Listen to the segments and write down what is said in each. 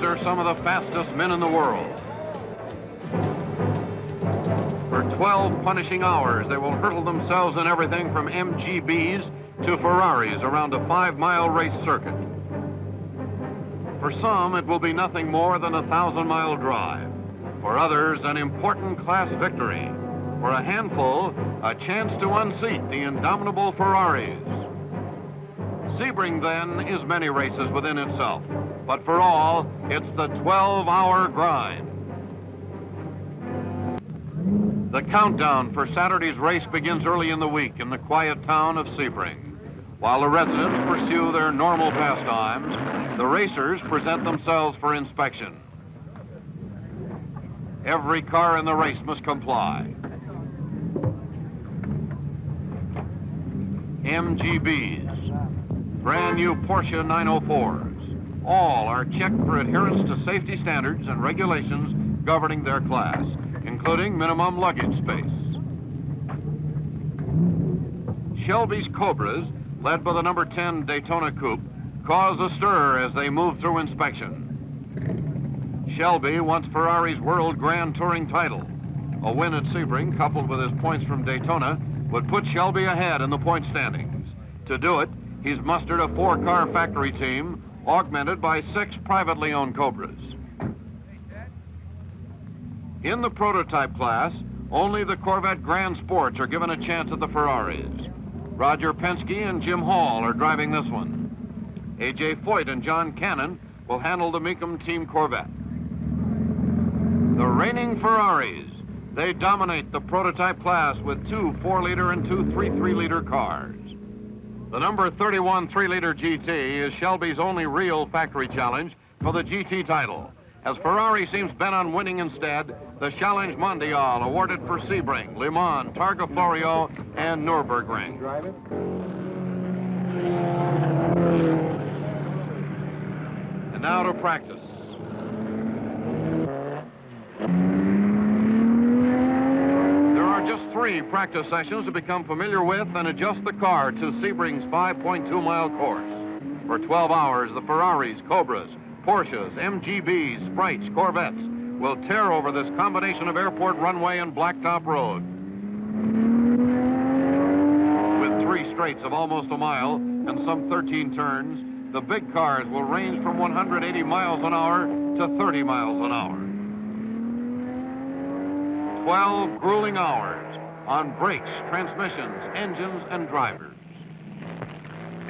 are some of the fastest men in the world. For 12 punishing hours, they will hurtle themselves in everything from MGBs to Ferraris around a 5-mile race circuit. For some, it will be nothing more than a 1,000-mile drive. For others, an important class victory. For a handful, a chance to unseat the indomitable Ferraris. Sebring, then, is many races within itself. But for all, it's the 12-hour grind. The countdown for Saturday's race begins early in the week in the quiet town of Sebring. While the residents pursue their normal pastimes, the racers present themselves for inspection. Every car in the race must comply. MGBs, brand new Porsche 904s. All are checked for adherence to safety standards and regulations governing their class, including minimum luggage space. Shelby's Cobras, led by the number 10 Daytona Coupe, cause a stir as they move through inspection. Shelby wants Ferrari's World Grand Touring title. A win at Sebring, coupled with his points from Daytona, would put Shelby ahead in the point standings. To do it, he's mustered a 4-car factory team, augmented by 6 privately owned Cobras. In the prototype class, only the Corvette Grand Sports are given a chance at the Ferraris. Roger Penske and Jim Hall are driving this one. A.J. Foyt and John Cannon will handle the Mecum Team Corvette. The reigning Ferraris, they dominate the prototype class with 2 4-liter and 2 3-liter cars. The number 31 3-liter GT is Shelby's only real factory challenge for the GT title. As Ferrari seems bent on winning instead, the Challenge Mondial awarded for Sebring, Le Mans, Targa Florio, and Nürburgring. And now to practice. There are just 3 practice sessions to become familiar with and adjust the car to Sebring's 5.2-mile course. For 12 hours, the Ferraris, Cobras, Porsches, MGBs, Sprites, Corvettes will tear over this combination of airport runway and blacktop road. With 3 straights of almost a mile and some 13 turns, the big cars will range from 180 miles an hour to 30 miles an hour. 12 grueling hours on brakes, transmissions, engines, and drivers.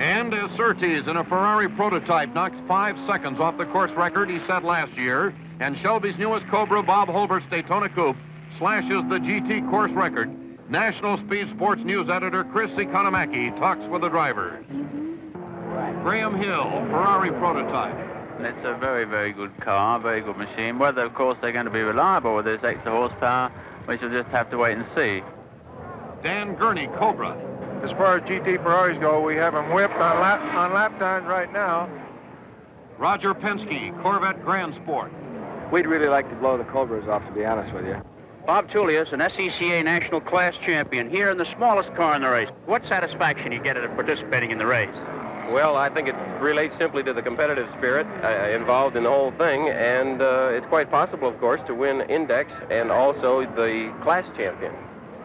And as Surtees in a Ferrari prototype knocks 5 seconds off the course record he set last year, and Shelby's newest Cobra, Bob Holbert's Daytona Coupe, slashes the GT course record, National Speed Sports News editor Chris Economaki talks with the drivers. Graham Hill, Ferrari prototype. It's a very, very good car, very good machine. Whether, of course, they're going to be reliable with this extra horsepower, we shall just have to wait and see. Dan Gurney, Cobra. As far as GT Ferraris go, we have them whipped on lap times right now. Roger Penske, Corvette Grand Sport. We'd really like to blow the Cobras off, to be honest with you. Bob Tullius, an SECA National Class Champion, here in the smallest car in the race. What satisfaction you get out of participating in the race? Well, I think it relates simply to the competitive spirit involved in the whole thing, and it's quite possible, of course, to win Index and also the class champion.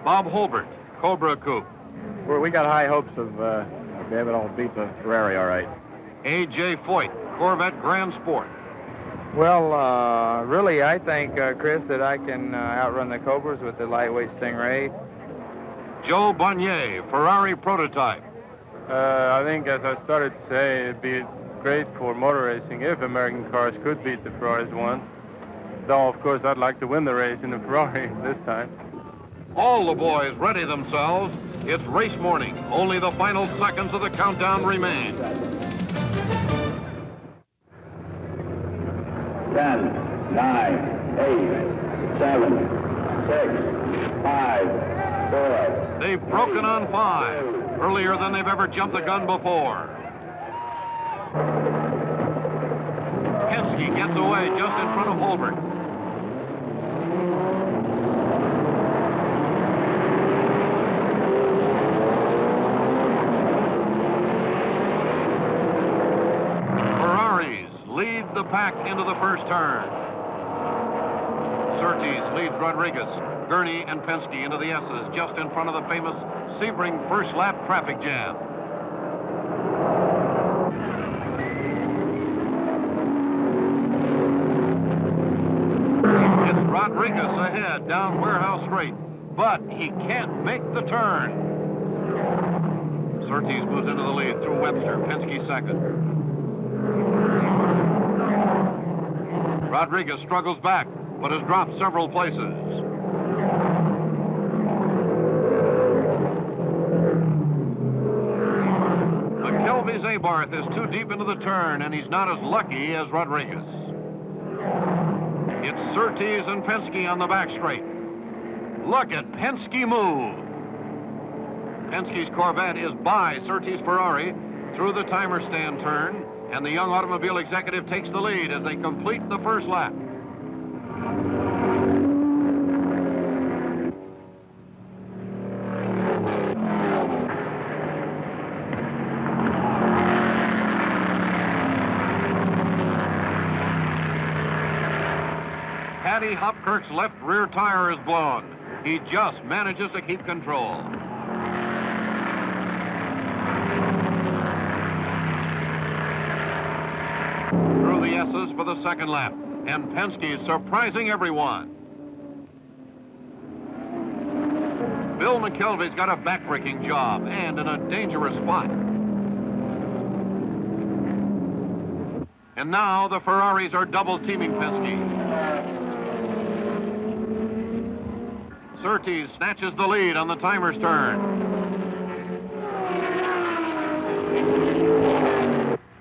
Bob Holbert, Cobra Coupe. Well, we got high hopes of being able to beat the Ferrari, all right. A.J. Foyt, Corvette Grand Sport. Well, really, I think, Chris, that I can outrun the Cobras with the lightweight Stingray. Joe Bonnier, Ferrari prototype. I think, as I started to say, it'd be great for motor racing if American cars could beat the Ferraris once. Though, of course, I'd like to win the race in the Ferrari this time. All the boys ready themselves. It's race morning. Only the final seconds of the countdown remain. 10, 9, 8, 7, 6, 5, 4. They've broken on 5, earlier than they've ever jumped the gun before. Penske gets away just in front of Holbert. Ferraris lead the pack into the first turn. Surtees leads Rodriguez, Gurney, and Penske into the S's just in front of the famous Sebring first lap traffic jam. It's Rodriguez ahead down Warehouse Straight, but he can't make the turn. Surtees moves into the lead through Webster, Penske second. Rodriguez struggles back, but has dropped several places. McKelvey's Abarth is too deep into the turn, and he's not as lucky as Rodriguez. It's Surtees and Penske on the back straight. Look at Penske move. Penske's Corvette is by Surtees' Ferrari through the timer stand turn, and the young automobile executive takes the lead as they complete the first lap. Paddy Hopkirk's left rear tire is blown. He just manages to keep control. Through the S's for the second lap, and Penske surprising everyone. Bill McKelvey's got a backbreaking job and in a dangerous spot. And now the Ferraris are double teaming Penske. Surtees snatches the lead on the timer's turn.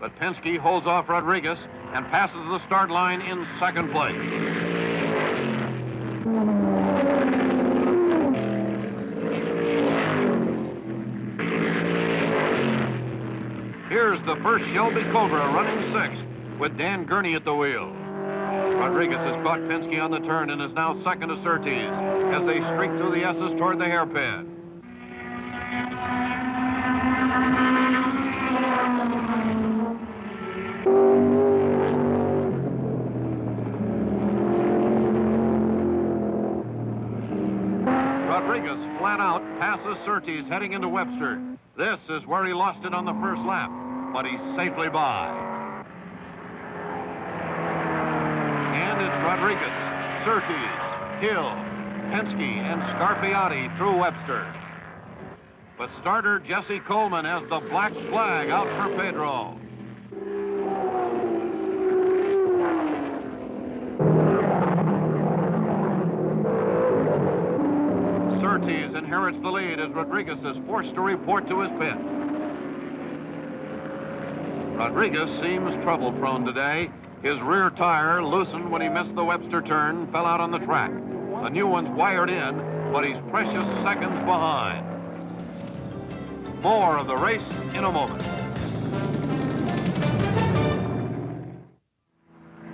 But Penske holds off Rodriguez and passes the start line in second place. Here's the first Shelby Cobra running sixth with Dan Gurney at the wheel. Rodriguez has caught Penske on the turn and is now second to Surtees as they streak through the S's toward the hairpin. Rodriguez flat out passes Surtees heading into Webster. This is where he lost it on the first lap, but he's safely by. And it's Rodriguez, Surtees, Hill, Penske, and Scarpiotti through Webster. But starter Jesse Coleman has the black flag out for Pedro. Surtees inherits the lead as Rodriguez is forced to report to his pit. Rodriguez seems trouble-prone today. His rear tire, loosened when he missed the Webster turn, fell out on the track. A new one's wired in, but he's precious seconds behind. More of the race in a moment.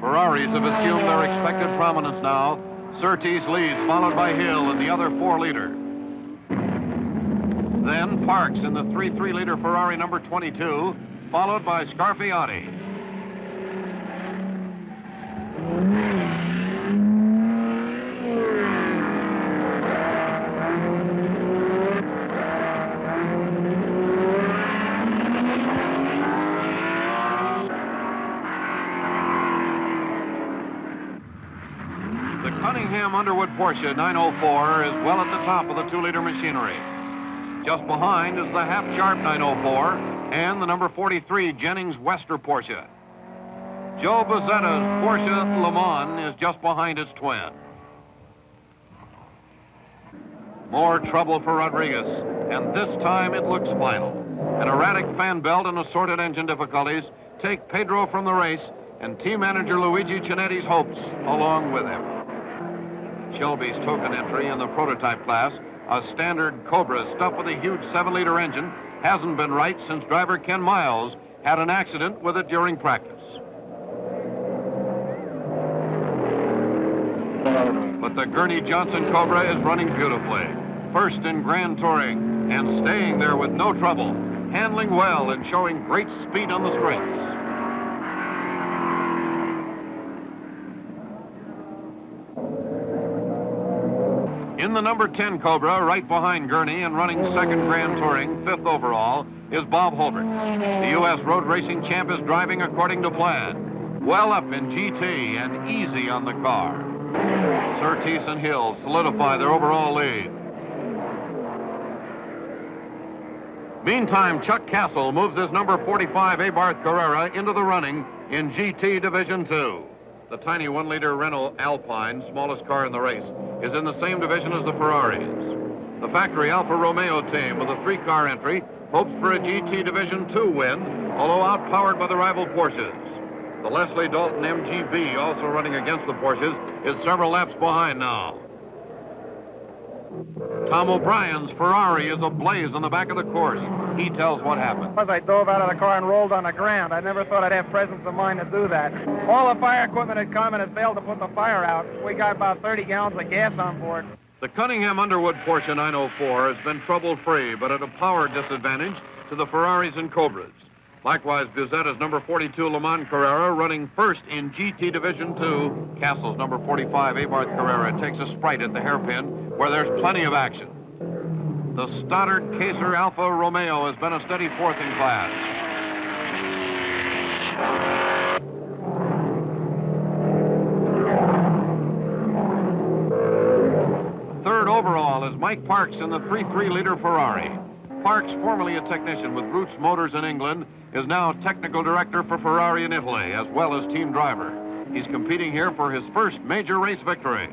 Ferraris have assumed their expected prominence now. Surtees leads, followed by Hill and the other 4-liter. Then Parks in the 3-3-liter Ferrari number 22, followed by Scarpiotti. Underwood Porsche 904 is well at the top of the 2-liter machinery. Just behind is the half-sharp 904 and the number 43 Jennings Wester Porsche. Joe Bozzetta's Porsche Le Mans is just behind its twin. More trouble for Rodriguez, and this time it looks final. An erratic fan belt and assorted engine difficulties take Pedro from the race and team manager Luigi Cinetti's hopes along with him. Shelby's token entry in the prototype class, a standard Cobra stuffed with a huge 7-liter engine, hasn't been right since driver Ken Miles had an accident with it during practice. But the Gurney Johnson Cobra is running beautifully. First in Grand Touring and staying there with no trouble, handling well and showing great speed on the straights. In the number 10 Cobra, right behind Gurney and running second Grand Touring, 5th overall, is Bob Holbert. The U.S. road racing champ is driving according to plan. Well up in GT and easy on the car. Surtees and Hill solidify their overall lead. Meantime, Chuck Castle moves his number 45 Abarth Carrera into the running in GT Division 2. The tiny 1-liter Renault Alpine, smallest car in the race, is in the same division as the Ferraris. The factory Alfa Romeo team with a 3-car entry hopes for a GT Division 2 win, although outpowered by the rival Porsches. The Leslie Dalton MGB, also running against the Porsches, is several laps behind now. Tom O'Brien's Ferrari is ablaze in the back of the course. He tells what happened. As I dove out of the car and rolled on the ground, I never thought I'd have presence of mind to do that. All the fire equipment had come and had failed to put the fire out. We got about 30 gallons of gas on board. The Cunningham Underwood Porsche 904 has been trouble-free, but at a power disadvantage to the Ferraris and Cobras. Likewise, Buzetta's number 42 Le Mans Carrera running first in GT Division 2. Castle's number 45 Abarth Carrera takes a sprite at the hairpin where there's plenty of action. The Stoddard Caser Alfa Romeo has been a steady 4th in class. Third overall is Mike Parks in the 3.3-liter Ferrari. Parks, formerly a technician with Roots Motors in England, is now technical director for Ferrari in Italy, as well as team driver. He's competing here for his first major race victory.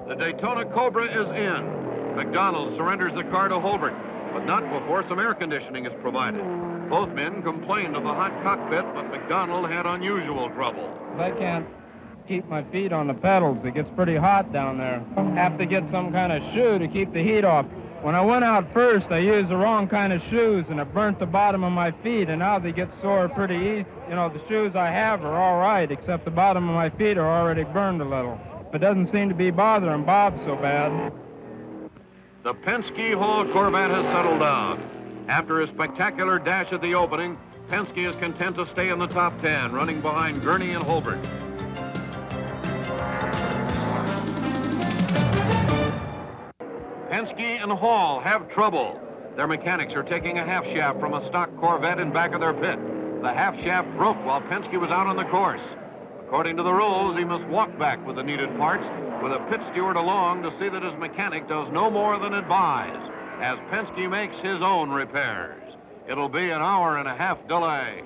The Daytona Cobra is in. McDonald surrenders the car to Holbert, but not before some air conditioning is provided. Both men complained of the hot cockpit, but McDonald had unusual trouble. I can't keep my feet on the pedals. It gets pretty hot down there. Have to get some kind of shoe to keep the heat off. When I went out first, I used the wrong kind of shoes, and it burnt the bottom of my feet, and now they get sore pretty easy. You know, the shoes I have are all right, except the bottom of my feet are already burned a little. It doesn't seem to be bothering Bob so bad. The Penske Hall Corvette has settled down. After a spectacular dash at the opening, Penske is content to stay in the top 10, running behind Gurney and Holbert. Penske and Hall have trouble. Their mechanics are taking a half shaft from a stock Corvette in back of their pit. The half shaft broke while Penske was out on the course. According to the rules, he must walk back with the needed parts, with a pit steward along to see that his mechanic does no more than advise, as Penske makes his own repairs. It'll be an hour-and-a-half delay.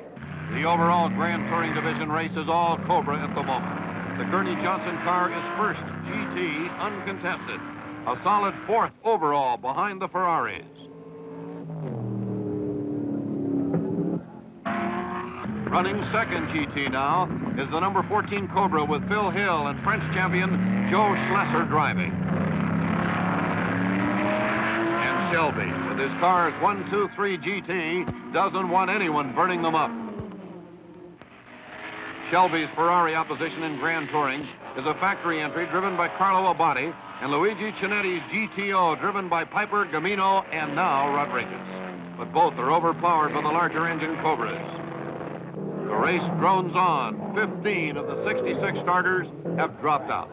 The overall Grand Touring Division race is all Cobra at the moment. The Gurney Johnson car is first GT, uncontested. A solid 4th overall behind the Ferraris. Running second GT now is the number 14 Cobra with Phil Hill and French champion Joe Schlesser driving. And Shelby, with his car's 1, 2, 3 GT, doesn't want anyone burning them up. Shelby's Ferrari opposition in Grand Touring is a factory entry driven by Carlo Abate and Luigi Cinetti's GTO driven by Piper, Gamino, and now Rodriguez. But both are overpowered by the larger engine Cobras. The race drones on. 15 of the 66 starters have dropped out.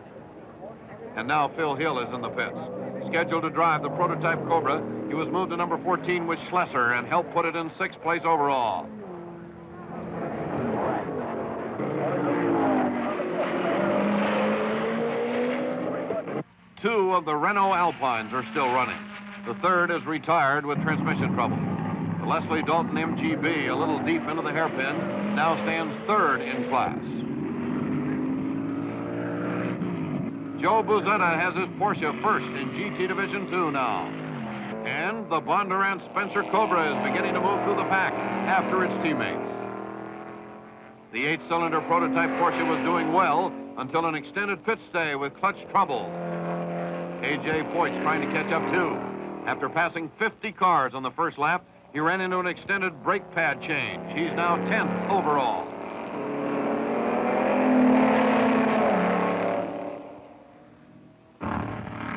And now Phil Hill is in the pits. Scheduled to drive the prototype Cobra, he was moved to number 14 with Schlesser and helped put it in 6th place overall. Two of the Renault Alpines are still running. The third is retired with transmission trouble. The Leslie Dalton MGB, a little deep into the hairpin, now stands 3rd in class. Joe Buzetta has his Porsche first in GT Division 2 now. And the Bondurant Spencer Cobra is beginning to move through the pack after its teammates. The 8-cylinder prototype Porsche was doing well until an extended pit stay with clutch trouble. A.J. Foyt's trying to catch up too. After passing 50 cars on the first lap, he ran into an extended brake pad change. He's now 10th overall.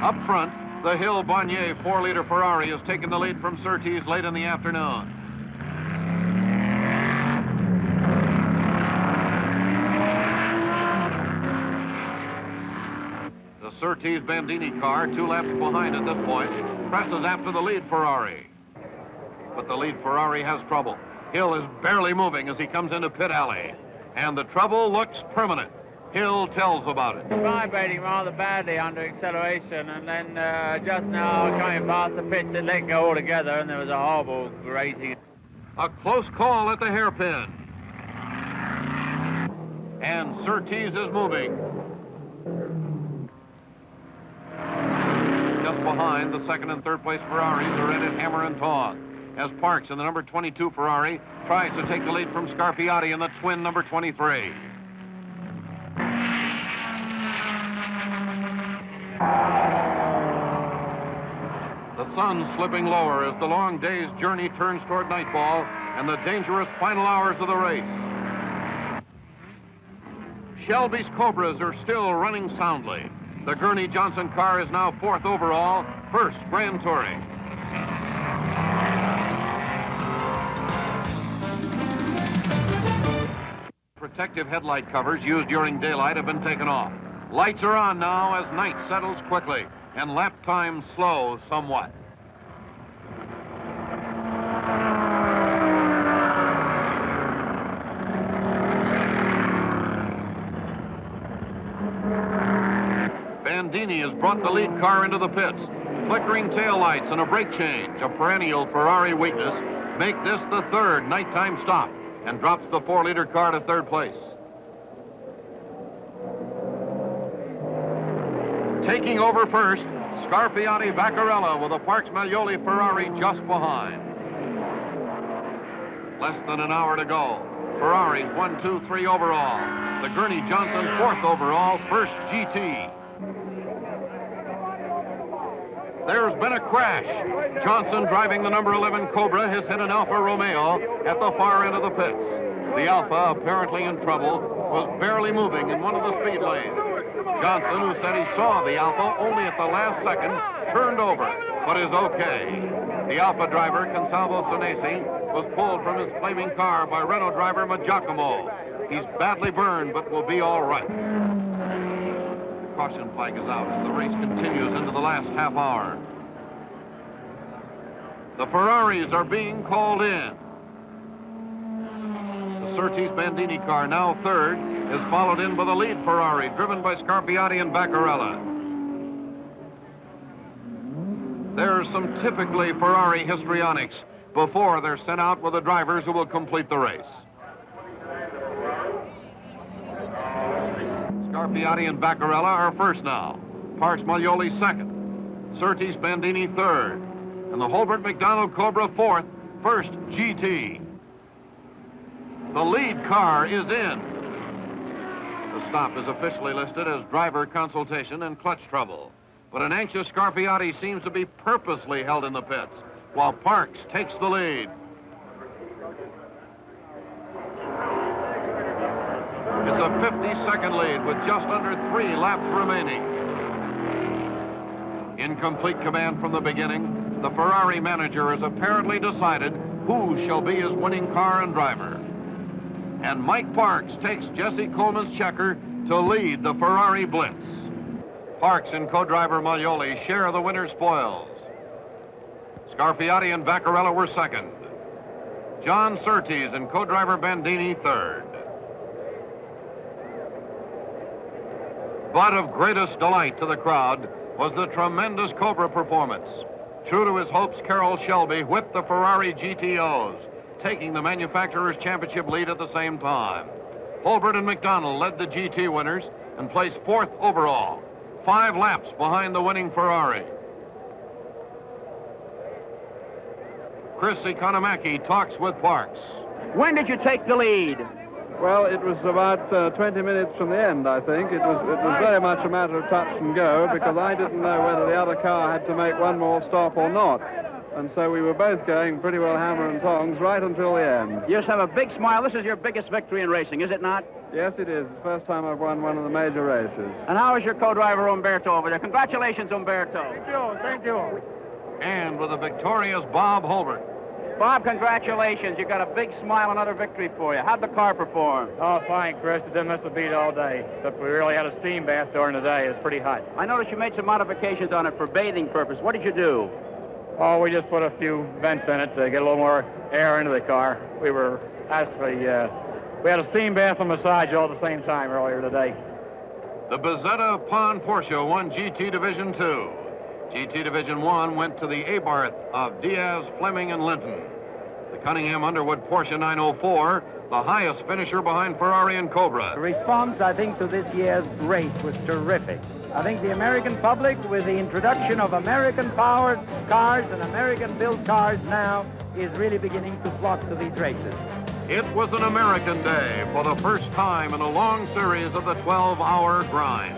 Up front, The Hill-Bonnier 4-liter Ferrari has taken the lead from Surtees late in the afternoon. The Surtees Bandini car, 2 laps behind at this point, presses after the lead Ferrari. But the lead Ferrari has trouble. Hill is barely moving as he comes into pit alley. And the trouble looks permanent. Hill tells about it. Vibrating rather badly under acceleration, and then just now coming past the pits, it let go altogether, and there was a horrible grating. A close call at the hairpin. And Surtees is moving. Just behind, the second and third place Ferraris are in it hammer and tongs, as Parks in the number 22 Ferrari tries to take the lead from Scarpiati in the twin number 23. The sun slipping lower as the long day's journey turns toward nightfall and the dangerous final hours of the race. Shelby's Cobras are still running soundly. The Gurney-Johnson car is now 4th overall, 1st Grand Touring. Protective headlight covers used during daylight have been taken off. Lights are on now as night settles quickly and lap time slows somewhat. Bandini has brought the lead car into the pits. Flickering taillights and a brake change, a perennial Ferrari weakness, make this the 3rd nighttime stop and drops the 4-liter car to 3rd place. Taking over first, Scarpiati Vaccarella with a Parks Maglioli Ferrari just behind. Less than an hour to go. Ferraris 1, 2, 3 overall. The Gurney-Johnson 4th overall, 1st GT. There's been a crash. Johnson, driving the number 11 Cobra, has hit an Alfa Romeo at the far end of the pits. The Alfa, apparently in trouble, was barely moving in one of the speed lanes. Johnson, who said he saw the Alfa only at the last second, turned over, but is okay. The Alfa driver, Consalvo Senesi, was pulled from his flaming car by Renault driver Giacomo. He's badly burned, but will be all right. Caution flag is out as the race continues into the last half hour. The Ferraris are being called in. The Surtees Bandini car, now 3rd, is followed in by the lead Ferrari, driven by Scarpiati and Vaccarella. There's some typically Ferrari histrionics before they're sent out with the drivers who will complete the race. Scarpiati and Vaccarella are 1st now. Parks Maglioli 2nd. Surtees Bandini 3rd. And the Holbert McDonald Cobra 4th, 1st GT. The lead car is in. The stop is officially listed as driver consultation and clutch trouble. But an anxious Scarpiati seems to be purposely held in the pits, while Parks takes the lead. It's a 50-second lead with just under 3 laps remaining. In complete command from the beginning, the Ferrari manager has apparently decided who shall be his winning car and driver. And Mike Parks takes Jesse Coleman's checker to lead the Ferrari Blitz. Parks and co-driver Maglioli share the winner's spoils. Scarpiati and Vaccarella were 2nd. John Surtees and co-driver Bandini 3rd. But of greatest delight to the crowd was the tremendous Cobra performance. True to his hopes, Carroll Shelby whipped the Ferrari GTOs, taking the manufacturer's championship lead at the same time. Holbert and McDonald led the GT winners and placed 4th overall, 5 laps behind the winning Ferrari. Chris Economaki talks with Parks. When did you take the lead? Well, it was about 20 minutes from the end, I think. It was very much a matter of touch and go because I didn't know whether the other car had to make one more stop or not. And so we were both going pretty well hammer and tongs right until the end. You just have a big smile. This is your biggest victory in racing, is it not? Yes, it is. It's the first time I've won one of the major races. And how is your co-driver Umberto over there? Congratulations, Umberto. Thank you. And with a victorious Bob Holbert. Bob, congratulations. You got a big smile, another victory for you. How'd the car perform? Oh, fine, Chris. It didn't miss a beat all day. Except we really had a steam bath during the day. It was pretty hot. I noticed you made some modifications on it for bathing purpose. What did you do? Oh, we just put a few vents in it to get a little more air into the car. We were actually, we had a steam bath and massage all at the same time earlier today. The Bezzetta Pond Porsche won GT Division 2. GT Division 1 went to the Abarth of Diaz, Fleming, and Linton. The Cunningham Underwood Porsche 904, the highest finisher behind Ferrari and Cobra. The response, I think, to this year's race was terrific. I think the American public, with the introduction of American-powered cars and American-built cars now, is really beginning to flock to these races. It was an American day for the first time in a long series of the 12-hour grind.